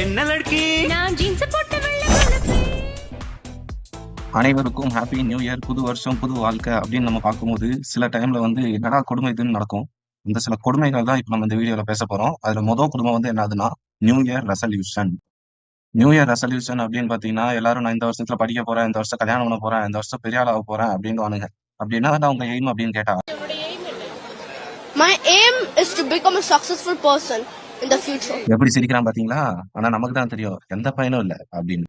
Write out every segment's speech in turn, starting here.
என்ன லட்கி நான் ஜீன்ஸ் போட்டு வெள்ளை கலப்பேன். அனைவருக்கும் ஹாப்பி நியூ இயர், புது வருஷம் புது வாழ்க்கை அப்படின்னு நம்ம பார்க்கும்போது சில டைம்ல வந்து என்னடா கொடுமை இதுன்னு நடக்கும். இந்த சில கொடுமைகள் தான் இப்போ நம்ம இந்த வீடியோல பேச போறோம். அதுல முதல் கொடுமை வந்து என்னதுன்னா new year resolution. New year resolution அப்படின்னு பாத்தீங்கன்னா எல்லாரும் நான் இந்த வருஷத்துல படிக்க போறேன், இந்த வருஷம் கல்யாணம் பண்ண போறேன், இந்த வருஷம் பெரிய ஆள் ஆக போறேன் அப்படின்னு வானுங்க. அப்படின்னா உங்க எய்ம் அப்படின்னு கேட்டா My aim is to become a successful person in the future. எப்படி சிரிக்கிறான் பாத்தீங்களா? ஆனா நமக்கு தான் தெரியும் எந்த பயனும் இல்ல அப்படின்னு.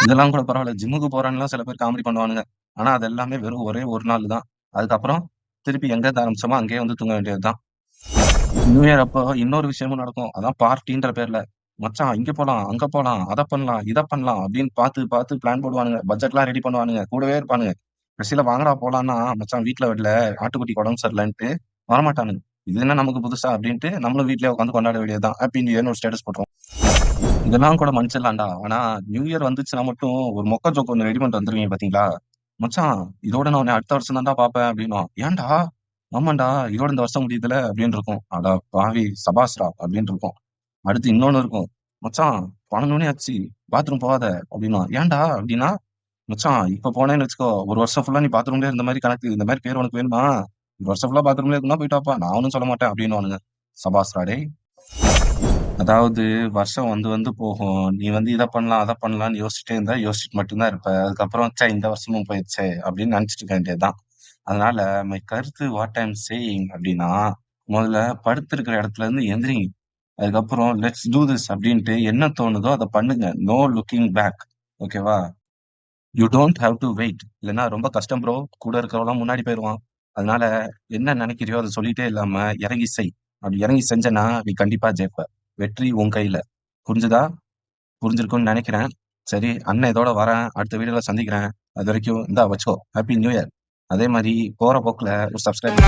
இதெல்லாம் கூட பரவாயில்ல, ஜிம்முக்கு போறான்லாம் சில பேர் காமெடி பண்ணுவானுங்க. ஆனா அது எல்லாமே வெறும் ஒரே ஒரு நாள் தான். அதுக்கப்புறம் திருப்பி எங்க இருந்து ஆரம்பிச்சோமோ அங்கேயே வந்து தூங்க வேண்டியதுதான். நியூ இயர் அப்போ இன்னொரு விஷயமும் நடக்கும். அதான் பார்ட்டின்ற பேர்ல மச்சான் இங்க போலாம், அங்க போலாம், அத பண்ணலாம், இத பண்ணலாம் அப்படின்னு பார்த்து பார்த்து பிளான் போடுவானுங்க. பட்ஜெட்லாம் ரெடி பண்ணுவானுங்க. கூடவே இருப்பானுங்க. கடைசியில வாங்கடா போலான்னா மச்சான் வீட்டுல விடல, ஆட்டுக்குட்டி உடம்பு சரியில்லைன்ட்டு வரமாட்டானுங்க. இது என்ன நமக்கு புதுசா அப்படின்ட்டு நம்மளும் வீட்லயே உட்காந்து கொண்டாட வேண்டியதுதான். ஹாப்பி நியூ இயர்னு ஒரு ஸ்டேட்டஸ் போட்டுரும். இதெல்லாம் கூட மன்னிச்சிடலாம்டா. ஆனா நியூ இயர் வந்துச்சுன்னா மட்டும் ஒரு மொக்க ஜோக் ஒண்ணு ரெடி பண்ணிட்டு வந்துருவீங்க பாத்தீங்களா? மச்சான் இதோட நான் உன்னை அடுத்த வருஷம் தான்டா பாப்பேன் அப்படின்னும். ஏன்டா? ஆமாண்டா இதோட இந்த வருஷம் முடியுதுல அப்படின்னு இருக்கும். அடா பாவி சபாஸ்ரா அப்படின்னு இருக்கும். அடுத்து இன்னொன்னு இருக்கும். மச்சான் 12 மணி ஆச்சு, பாத்ரூம் போகாத அப்படின்னும். ஏன்டா அப்படின்னா, மச்சான் இப்ப போனேன்னு வச்சுக்கோ, ஒரு வருஷம் ஃபுல்லா நீ பாத்ரூம்லயே இருந்த மாதிரி கணக்கு. இந்த மாதிரி பேர் உனக்கு வேணுமா? ஒரு வருஷம் ஃபுல்லா பாத்ரூம்லயே இருக்குன்னா போயிட்டு வாப்பா, நான் ஒன்னும் சொல்ல மாட்டேன் அப்படின்னுவானுங்க. சபாஸ்ரா டேய். அதாவது வருஷம் வந்து வந்து போகும். நீ வந்து இத பண்ணலாம், அத பண்ணலாம்ன்னு யோசிச்சுட்டே இருந்தா யோசிச்சுட்டு மட்டும்தான் இருப்ப. அதுக்கப்புறம் ச்சே இந்த வருஷமும் போயிருச்சே அப்படின்னு நினைச்சிட்டு இருக்க வேண்டியதுதான். அதனால மை கருத்து வாட் ஐ அம் சேயிங் அப்படின்னா, முதல்ல படுத்திருக்கிற இடத்துல இருந்து எந்திரிங்க. அதுக்கப்புறம் லெட்ஸ் டூ திஸ் அப்படின்ட்டு என்ன தோணுதோ அதை பண்ணுங்க. No looking back. ஓகேவா? You don't have to wait. இல்லைன்னா ரொம்ப கஷ்டம் ப்ரோ. கூட இருக்கிறவங்களாம் முன்னாடி போயிடுவான். அதனால என்ன நினைக்கிறியோ அதை சொல்லிட்டே இல்லாம இறங்கி செய். அப்படி இறங்கி செஞ்சனா நீ கண்டிப்பா ஜெயிப்ப. வெற்றி உன் கையில. புரிஞ்சுதா? புரிஞ்சிருக்கும்னு நினைக்கிறேன். சரி, அண்ணன் இதோட வரேன். அடுத்த வீடியோல சந்திக்கிறேன். அது வரைக்கும் இந்தா வச்சுக்கோ. Happy new year. அதே மாதிரி போற போக்குல ஒரு சப்ஸ்கிரைப்